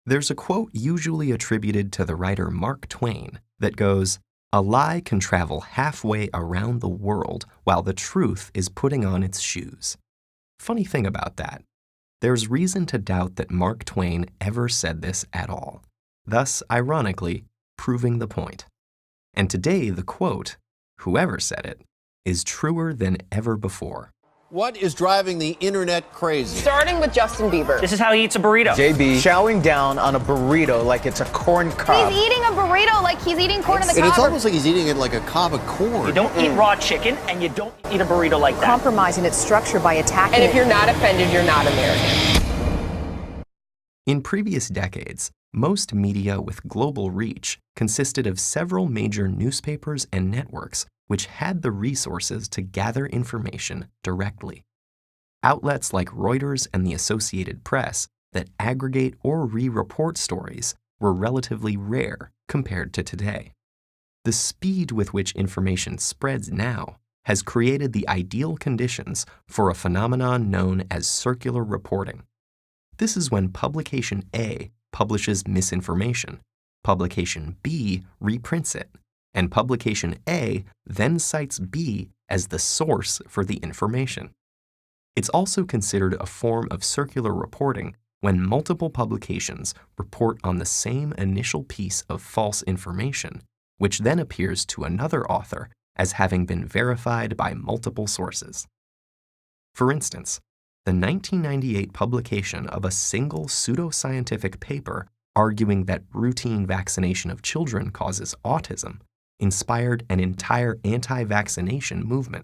There's a quote usually attributed to the writer Mark Twain that goes, "A lie can travel halfway around the world while the truth is putting on its shoes." Funny thing about that, there's reason to doubt that Mark Twain ever said this at all, thus, ironically, proving the point. And today, the quote, whoever said it, is truer than ever before. What is driving the internet crazy? Starting with Justin Bieber. This is how he eats a burrito. JB chowing down on a burrito like it's a corn cob. He's eating a burrito like he's eating corn in the cob. And it's almost like he's eating it like a cob of corn. You don't eat raw chicken, and you don't eat a burrito like that. Compromising its structure by attacking it. And if you're not offended, you're not American. In previous decades, most media with global reach consisted of several major newspapers and networks which had the resources to gather information directly. Outlets like Reuters and the Associated Press that aggregate or re-report stories were relatively rare compared to today. The speed with which information spreads now has created the ideal conditions for a phenomenon known as circular reporting. This is when publication A publishes misinformation, publication B reprints it, and publication A then cites B as the source for the information. It's also considered a form of circular reporting when multiple publications report on the same initial piece of false information, which then appears to another author as having been verified by multiple sources. For instance, the 1998 publication of a single pseudoscientific paper arguing that routine vaccination of children causes autism inspired an entire anti-vaccination movement,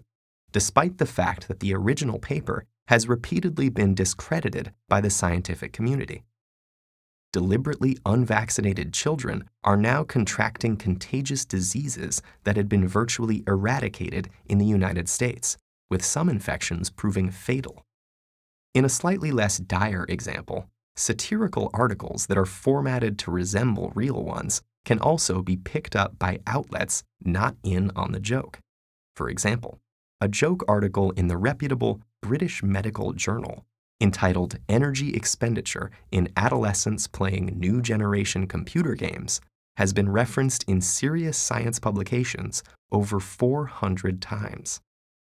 despite the fact that the original paper has repeatedly been discredited by the scientific community. Deliberately unvaccinated children are now contracting contagious diseases that had been virtually eradicated in the United States, with some infections proving fatal. In a slightly less dire example, satirical articles that are formatted to resemble real ones can also be picked up by outlets not in on the joke. For example, a joke article in the reputable British Medical Journal entitled "Energy Expenditure in Adolescents Playing New Generation Computer Games" has been referenced in serious science publications over 400 times.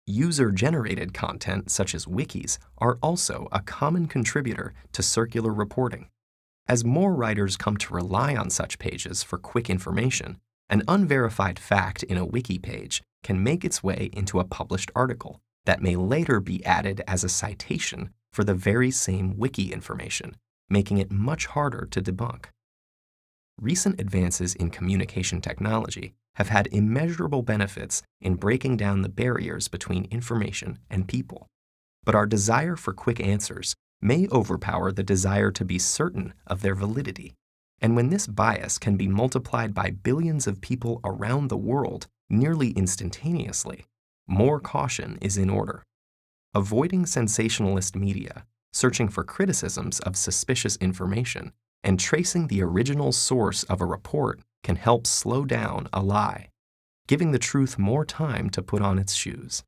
User-generated content such as wikis are also a common contributor to circular reporting. As more writers come to rely on such pages for quick information, an unverified fact in a wiki page can make its way into a published article that may later be added as a citation for the very same wiki information, making it much harder to debunk. Recent advances in communication technology have had immeasurable benefits in breaking down the barriers between information and people. But our desire for quick answers may overpower the desire to be certain of their validity. And when this bias can be multiplied by billions of people around the world nearly instantaneously, more caution is in order. Avoiding sensationalist media, searching for criticisms of suspicious information, and tracing the original source of a report can help slow down a lie, giving the truth more time to put on its shoes.